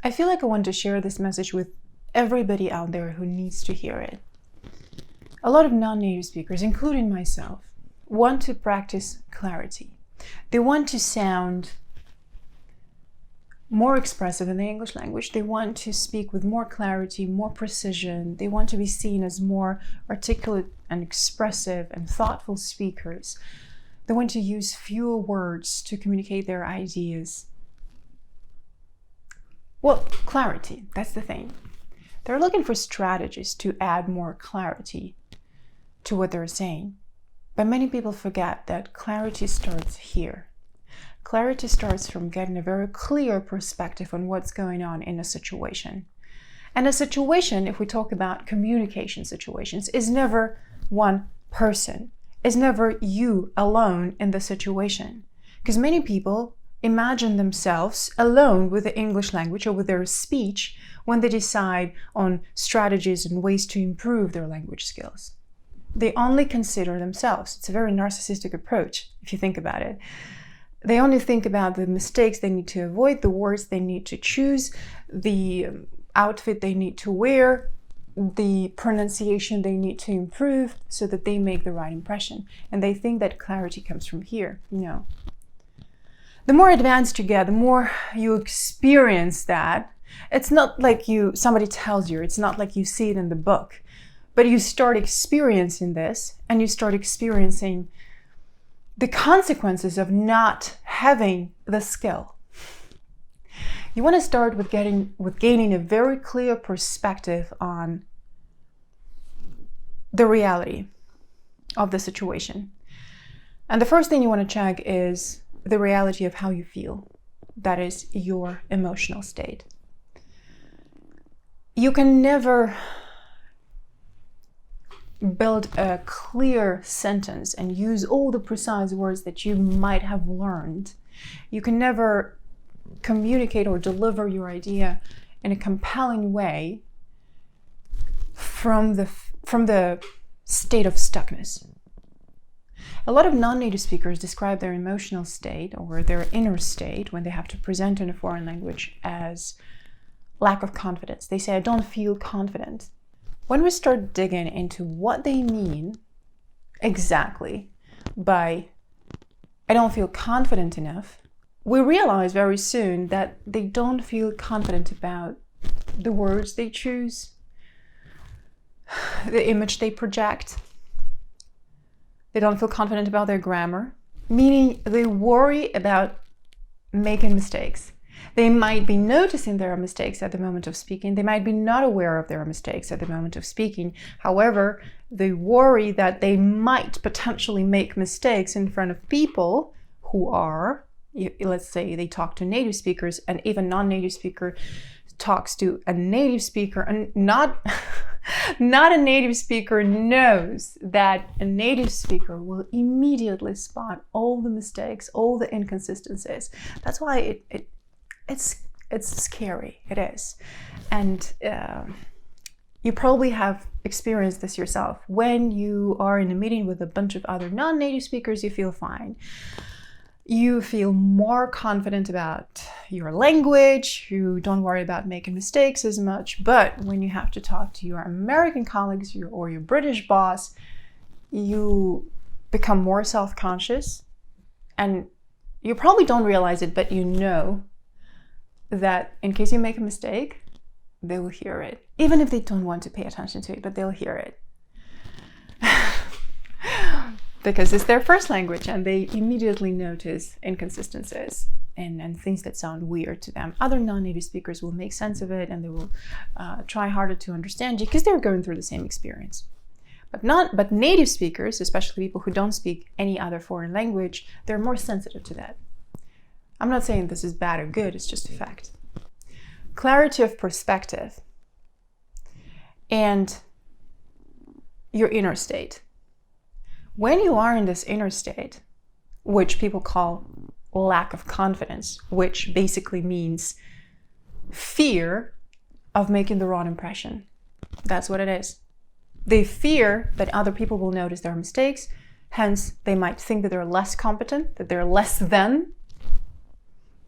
I feel like I want to share this message with everybody out there who needs to hear it. A lot of non-native speakers, including myself, want to practice clarity. They want to sound more expressive in the English language. They want to speak with more clarity, more precision. They want to be seen as more articulate and expressive and thoughtful speakers. They want to use fewer words to communicate their ideas. Well, clarity, that's the thing. They're looking for strategies to add more clarity to what they're saying. But many people forget that clarity starts here. Clarity starts from getting a very clear perspective on what's going on in a situation. And a situation, if we talk about communication situations, is never one person. It's never you alone in the situation. Because many people imagine themselves alone with the English language or with their speech when they decide on strategies and ways to improve their language skills. They only consider themselves. It's a very narcissistic approach, if you think about it. They only think about the mistakes they need to avoid, the words they need to choose, the outfit they need to wear, the pronunciation they need to improve so that they make the right impression. And they think that clarity comes from here. No. The more advanced you get, the more you experience that. It's not like somebody tells you, it's not like you see it in the book, but you start experiencing this and you start experiencing the consequences of not having the skill. You want to start with gaining a very clear perspective on the reality of the situation. And the first thing you want to check is the reality of how you feel. That is your emotional state. You can never build a clear sentence and use all the precise words that you might have learned. You can never communicate or deliver your idea in a compelling way from the state of stuckness. A lot of non-native speakers describe their emotional state or their inner state when they have to present in a foreign language as lack of confidence. They say, I don't feel confident. When we start digging into what they mean exactly by I don't feel confident enough, we realize very soon that they don't feel confident about the words they choose, the image they project. They don't feel confident about their grammar, meaning they worry about making mistakes. They might be noticing there are mistakes at the moment of speaking. They might be not aware of their mistakes at the moment of speaking. However, they worry that they might potentially make mistakes in front of people who are, let's say they talk to native speakers, and if a non-native speaker talks to a native speaker, and not a native speaker knows that a native speaker will immediately spot all the mistakes, all the inconsistencies. That's why it's scary. It is. And you probably have experienced this yourself. When you are in a meeting with a bunch of other non-native speakers, you feel fine. You feel more confident about your language. You don't worry about making mistakes as much. But when you have to talk to your American colleagues or your British boss, you become more self-conscious. And you probably don't realize it, but you know that in case you make a mistake, they will hear it. Even if they don't want to pay attention to it, but they'll hear it. Because it's their first language and they immediately notice inconsistencies and things that sound weird to them. Other non-native speakers will make sense of it and they will try harder to understand you because they're going through the same experience. But native speakers, especially people who don't speak any other foreign language, they're more sensitive to that. I'm not saying this is bad or good, it's just a fact. Clarity of perspective and your inner state. When you are in this inner state, which people call lack of confidence, which basically means fear of making the wrong impression. That's what it is. They fear that other people will notice their mistakes, hence they might think that they're less competent, that they're less than,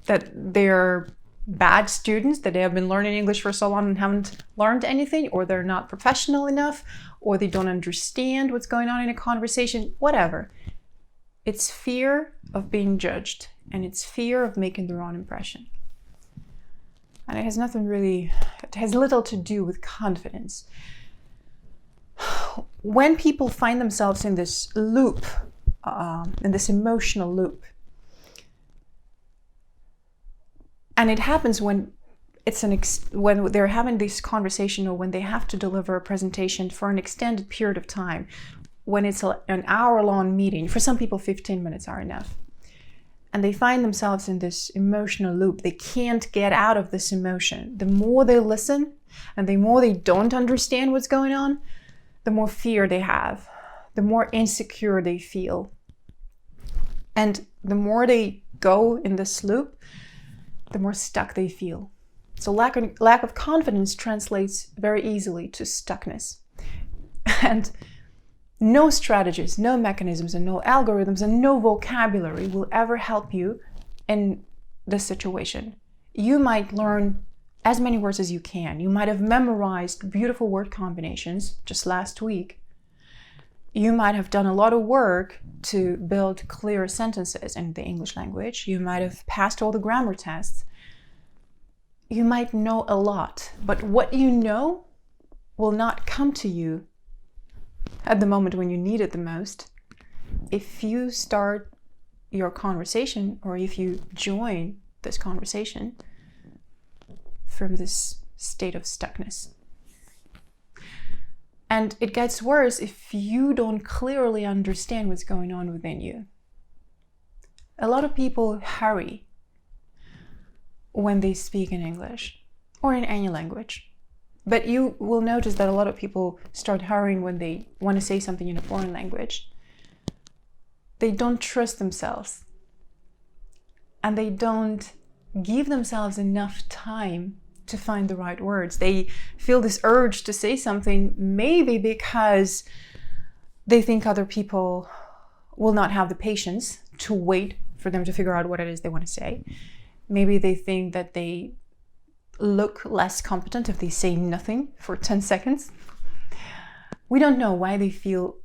that they're bad students, that they have been learning English for so long and haven't learned anything, or they're not professional enough, or they don't understand what's going on in a conversation, whatever. It's fear of being judged, and it's fear of making the wrong impression. And it has little to do with confidence. When people find themselves in this loop, in this emotional loop, and it happens when when they're having this conversation, or when they have to deliver a presentation for an extended period of time, when it's an hour-long meeting. For some people, 15 minutes are enough. And they find themselves in this emotional loop. They can't get out of this emotion. The more they listen and the more they don't understand what's going on, the more fear they have, the more insecure they feel. And the more they go in this loop, the more stuck they feel. So lack of confidence translates very easily to stuckness. And no strategies, no mechanisms, and no algorithms, and no vocabulary will ever help you in this situation. You might learn as many words as you can. You might have memorized beautiful word combinations just last week. You might have done a lot of work to build clear sentences in the English language. You might have passed all the grammar tests. You might know a lot, but what you know will not come to you at the moment when you need it the most if you start your conversation, or if you join this conversation from this state of stuckness. And it gets worse if you don't clearly understand what's going on within you. A lot of people hurry when they speak in English or in any language. But you will notice that a lot of people start hurrying when they want to say something in a foreign language. They don't trust themselves. And they don't give themselves enough time to find the right words. They feel this urge to say something, maybe because they think other people will not have the patience to wait for them to figure out what it is they want to say. Maybe they think that they look less competent if they say nothing for 10 seconds. We don't know why they feel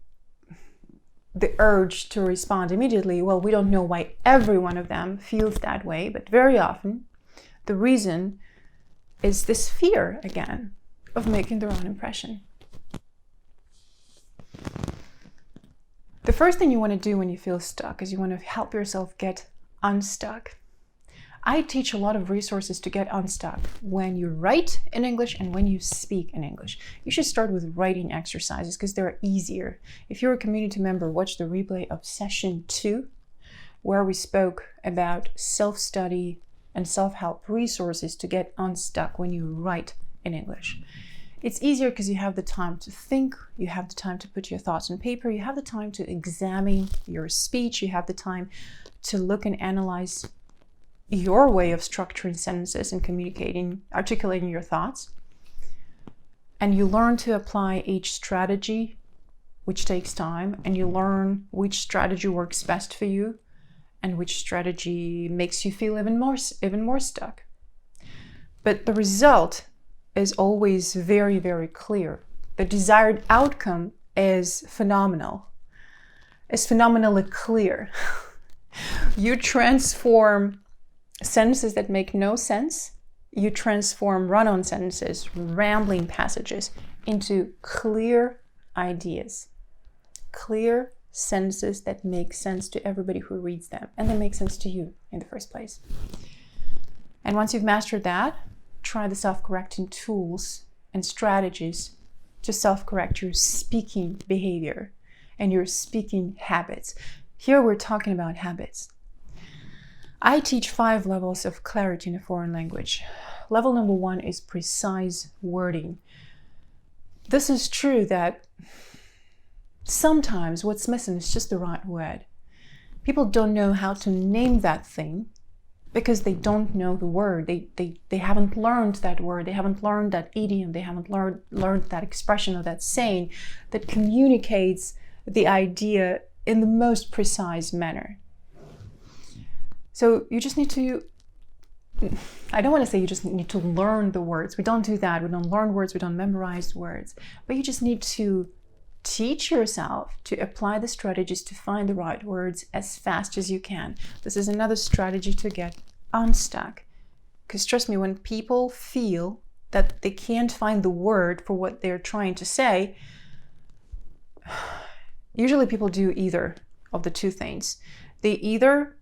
the urge to respond immediately. Well, we don't know why every one of them feels that way, but very often the reason is this fear, again, of making the wrong impression. The first thing you want to do when you feel stuck is you want to help yourself get unstuck. I teach a lot of resources to get unstuck when you write in English and when you speak in English. You should start with writing exercises because they're easier. If you're a community member, watch the replay of session 2, where we spoke about self-study and self-help resources to get unstuck when you write in English. It's easier because you have the time to think, you have the time to put your thoughts on paper, you have the time to examine your speech, you have the time to look and analyze your way of structuring sentences and communicating, articulating your thoughts. And you learn to apply each strategy, which takes time, and you learn which strategy works best for you and which strategy makes you feel even more stuck. But the result is always very, very clear. The desired outcome is phenomenal. It's phenomenally clear. You transform sentences that make no sense, you transform run-on sentences, rambling passages, into clear ideas. Clear sentences that make sense to everybody who reads them, and they make sense to you in the first place. And once you've mastered that, try the self-correcting tools and strategies to self-correct your speaking behavior and your speaking habits. Here we're talking about habits. I teach 5 levels of clarity in a foreign language. Level number 1 is precise wording. This is true that sometimes what's missing is just the right word. People don't know how to name that thing because they don't know the word. They haven't learned that word. They haven't learned that idiom. They haven't learned that expression or that saying that communicates the idea in the most precise manner. So you just need to I don't want to say you just need to learn the words. We don't do that. We don't learn words. We don't memorize words. But you just need to teach yourself to apply the strategies to find the right words as fast as you can. This is another strategy to get unstuck. Because trust me, when people feel that they can't find the word for what they're trying to say, usually people do either of the two things. They either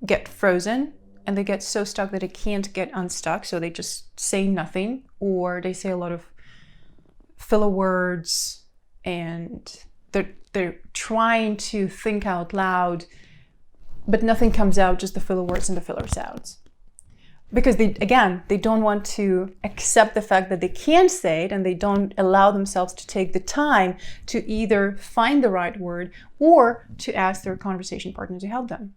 get frozen and they get so stuck that they can't get unstuck, so they just say nothing, or they say a lot of filler words and they're trying to think out loud, but nothing comes out, just the filler words and the filler sounds. Because they don't want to accept the fact that they can't say it, and they don't allow themselves to take the time to either find the right word or to ask their conversation partner to help them.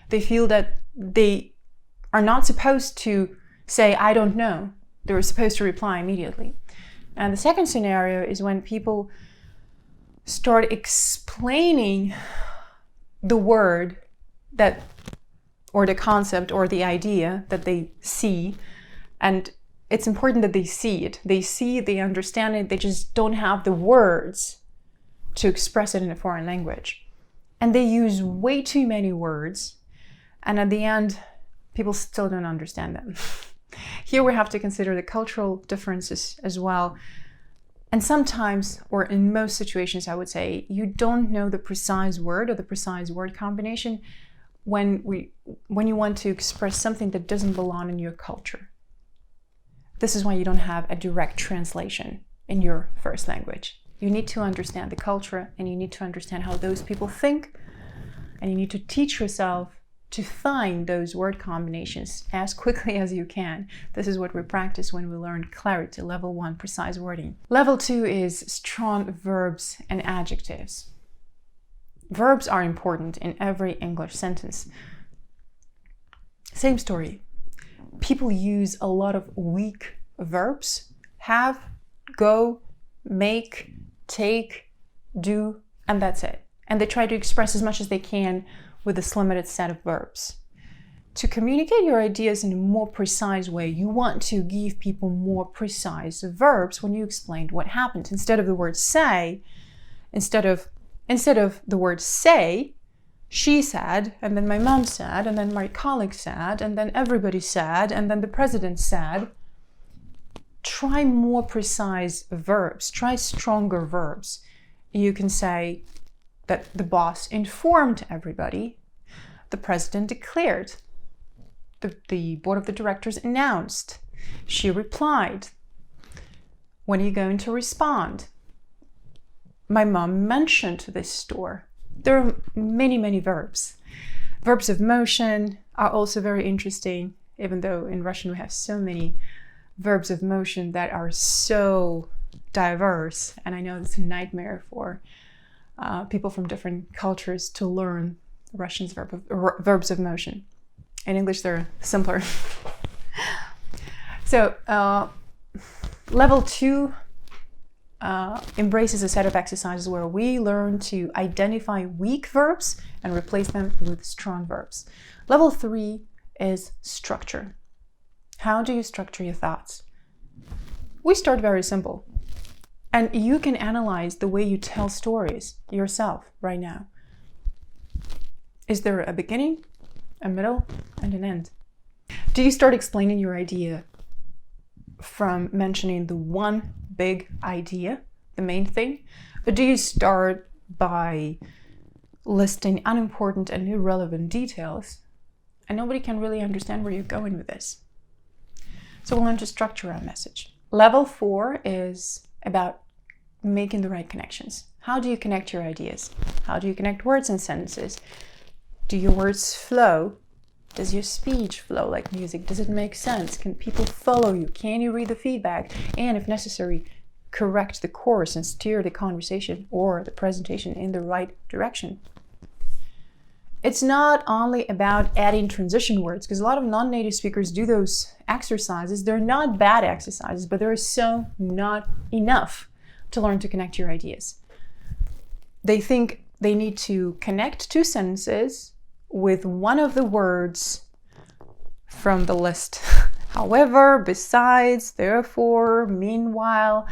They feel that they are not supposed to say, I don't know. They're supposed to reply immediately. And the second scenario is when people start explaining the word that, or the concept or the idea that they see. And it's important that they see it. They see it, they understand it, they just don't have the words to express it in a foreign language. And they use way too many words. And at the end, people still don't understand them. Here we have to consider the cultural differences as well. And sometimes, or in most situations, I would say, you don't know the precise word or the precise word combination when you want to express something that doesn't belong in your culture. This is why you don't have a direct translation in your first language. You need to understand the culture, and you need to understand how those people think, and you need to teach yourself to find those word combinations as quickly as you can. This is what we practice when we learn clarity, level 1, precise wording. Level 2 is strong verbs and adjectives. Verbs are important in every English sentence. Same story. People use a lot of weak verbs: have, go, make, take, do, and that's it. And they try to express as much as they can with this limited set of verbs. To communicate your ideas in a more precise way, you want to give people more precise verbs when you explain what happened. Instead of the word say, instead of the word say, she said, and then my mom said, and then my colleague said, and then everybody said, and then the president said. Try more precise verbs. Try stronger verbs. You can say that the boss informed everybody, the president declared, the board of the directors announced, she replied. When are you going to respond? My mom mentioned this store. There are many, many verbs. Verbs of motion are also very interesting, even though in Russian we have so many verbs of motion that are so diverse. And I know it's a nightmare for people from different cultures to learn Russian's verbs of motion. In English, they're simpler. So level 2 embraces a set of exercises where we learn to identify weak verbs and replace them with strong verbs. Level 3 is structure. How do you structure your thoughts? We start very simple. And you can analyze the way you tell stories yourself right now. Is there a beginning, a middle, and an end? Do you start explaining your idea from mentioning the one big idea, the main thing? Or do you start by listing unimportant and irrelevant details, and nobody can really understand where you're going with this? So we'll learn to structure our message. Level 4 is about making the right connections. How do you connect your ideas? How do you connect words and sentences? Do your words flow? Does your speech flow like music? Does it make sense? Can people follow you? Can you read the feedback? And if necessary, correct the course and steer the conversation or the presentation in the right direction. It's not only about adding transition words, because a lot of non-native speakers do those exercises. They're not bad exercises, but there is so not enough to learn to connect your ideas. They think they need to connect two sentences with one of the words from the list. However, besides, therefore, meanwhile,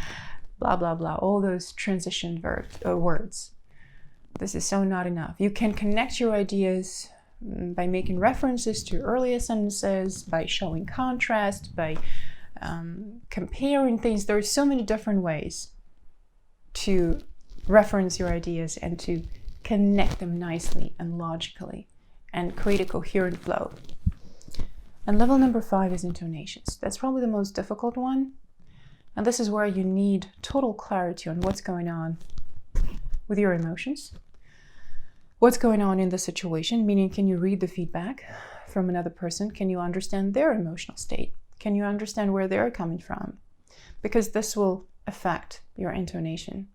blah, blah, blah, all those transition words. This is so not enough. You can connect your ideas by making references to earlier sentences, by showing contrast, by comparing things. There are so many different ways to reference your ideas and to connect them nicely and logically and create a coherent flow. And level number 5 is intonations. That's probably the most difficult one. And this is where you need total clarity on what's going on with your emotions. What's going on in the situation, meaning can you read the feedback from another person? Can you understand their emotional state? Can you understand where they're coming from? Because this will affect your intonation.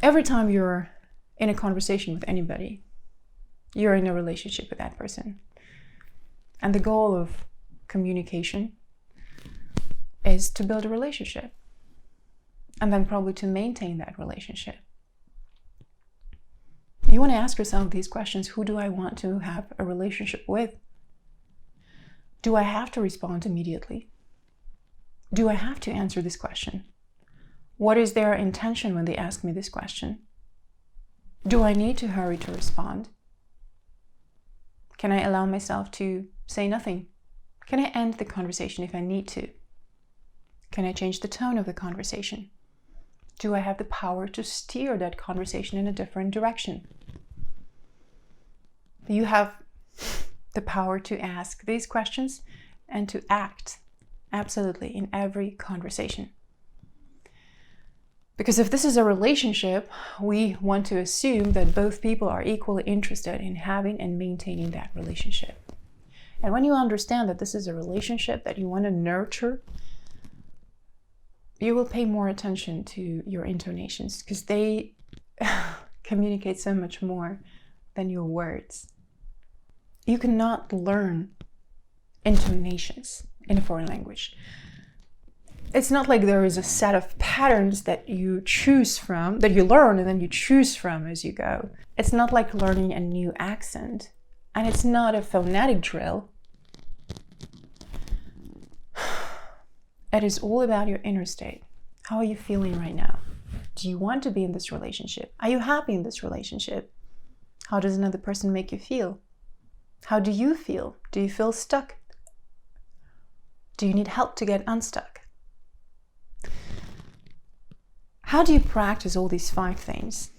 Every time you're in a conversation with anybody, you're in a relationship with that person. And the goal of communication is to build a relationship and then probably to maintain that relationship. You want to ask yourself these questions. Who do I want to have a relationship with? Do I have to respond immediately? Do I have to answer this question? What is their intention when they ask me this question? Do I need to hurry to respond? Can I allow myself to say nothing? Can I end the conversation if I need to? Can I change the tone of the conversation? Do I have the power to steer that conversation in a different direction? You have the power to ask these questions and to act absolutely in every conversation. Because if this is a relationship, we want to assume that both people are equally interested in having and maintaining that relationship. And when you understand that this is a relationship that you want to nurture, you will pay more attention to your intonations because they communicate so much more than your words. You cannot learn intonations in a foreign language. It's not like there is a set of patterns that you choose from, that you learn and then you choose from as you go. It's not like learning a new accent. And it's not a phonetic drill. It is all about your inner state. How are you feeling right now? Do you want to be in this relationship? Are you happy in this relationship? How does another person make you feel? How do you feel? Do you feel stuck? Do you need help to get unstuck? How do you practice all these 5 things?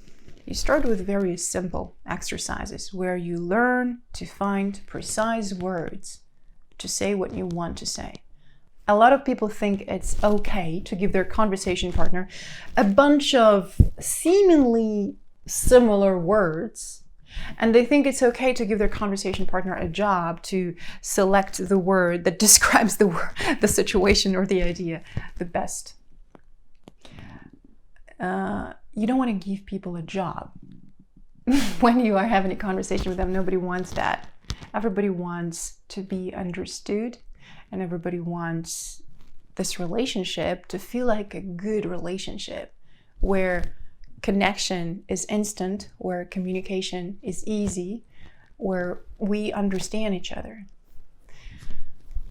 You start with very simple exercises where you learn to find precise words to say what you want to say. A lot of people think it's okay to give their conversation partner a bunch of seemingly similar words, and they think it's okay to give their conversation partner a job to select the word that describes the situation or the idea the best. You don't want to give people a job. When you are having a conversation with them, nobody wants that. Everybody wants to be understood, and everybody wants this relationship to feel like a good relationship where connection is instant, where communication is easy, where we understand each other.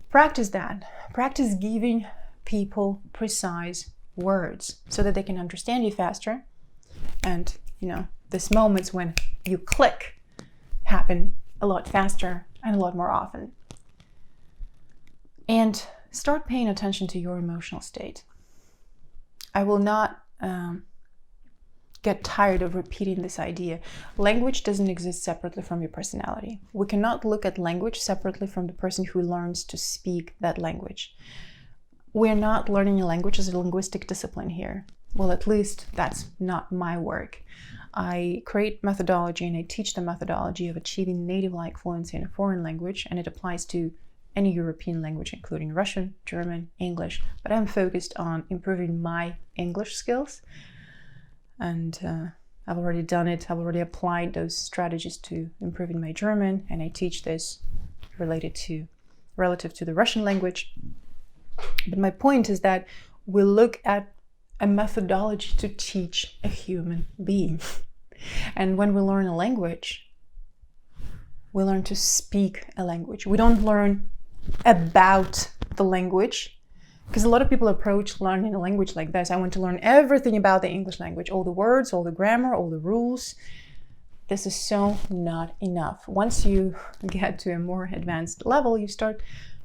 Practice that. Practice giving people precise words so that they can understand you faster. And, this moments when you click happen a lot faster and a lot more often. And start paying attention to your emotional state. I will not get tired of repeating this idea. Language doesn't exist separately from your personality. We cannot look at language separately from the person who learns to speak that language. We're not learning a language as a linguistic discipline here. Well, at least that's not my work. I create methodology and I teach the methodology of achieving native-like fluency in a foreign language, and it applies to any European language, including Russian, German, English. But I'm focused on improving my English skills. And I've already done it. I've already applied those strategies to improving my German, and I teach this relative to the Russian language. But my point is that we look at a methodology to teach a human being. And when we learn a language, we learn to speak a language. We don't learn about the language. Because a lot of people approach learning a language like this. I want to learn everything about the English language, all the words, all the grammar, all the rules. This is so not enough. Once you get to a more advanced level, you start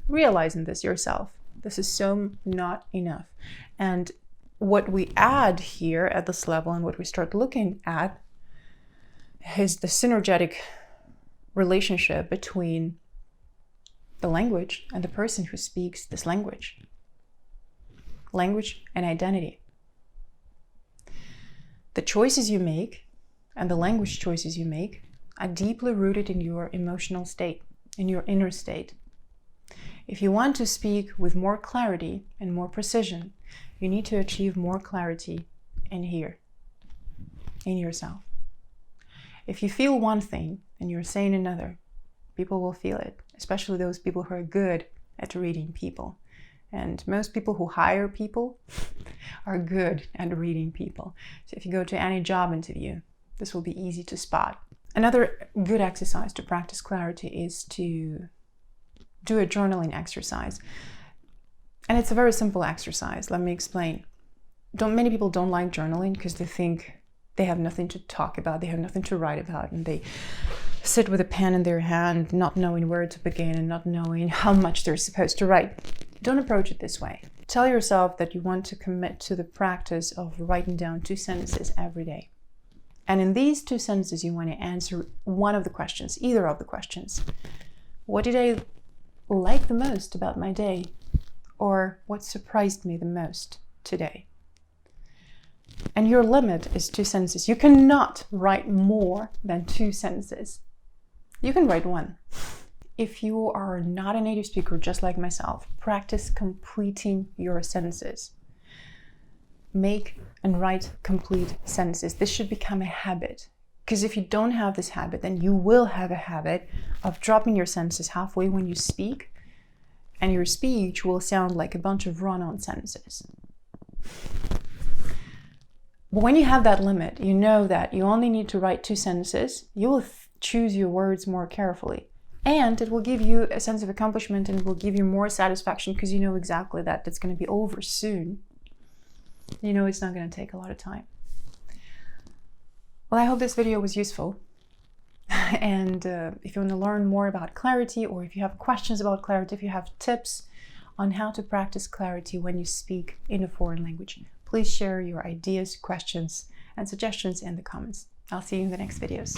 realizing this yourself. This is so not enough. And what we add here at this level and what we start looking at is the synergetic relationship between the language and the person who speaks this language. Language and identity. The choices you make and the language choices you make are deeply rooted in your emotional state, in your inner state. If you want to speak with more clarity and more precision, you need to achieve more clarity in here, in yourself. If you feel one thing and you're saying another, people will feel it, especially those people who are good at reading people. And most people who hire people are good at reading people. So if you go to any job interview, this will be easy to spot. Another good exercise to practice clarity is to do a journaling exercise. And it's a very simple exercise. Let me explain. Many people don't like journaling because they think they have nothing to talk about, they have nothing to write about, and they sit with a pen in their hand, not knowing where to begin and not knowing how much they're supposed to write. Don't approach it this way. Tell yourself that you want to commit to the practice of writing down 2 sentences every day. And in these 2 sentences, you want to answer one of the questions, either of the questions. What did I like the most about my day? Or what surprised me the most today? And your limit is 2 sentences. You cannot write more than 2 sentences. You can write 1. If you are not a native speaker, just like myself, practice completing your sentences. Make and write complete sentences. This should become a habit. Because if you don't have this habit, then you will have a habit of dropping your sentences halfway when you speak, and your speech will sound like a bunch of run-on sentences. But when you have that limit, you know that you only need to write 2 sentences. You will choose your words more carefully. And it will give you a sense of accomplishment and will give you more satisfaction because you know exactly that it's going to be over soon. You know it's not going to take a lot of time. Well, I hope this video was useful. And if you want to learn more about clarity, or if you have questions about clarity, if you have tips on how to practice clarity when you speak in a foreign language, please share your ideas, questions, and suggestions in the comments. I'll see you in the next videos.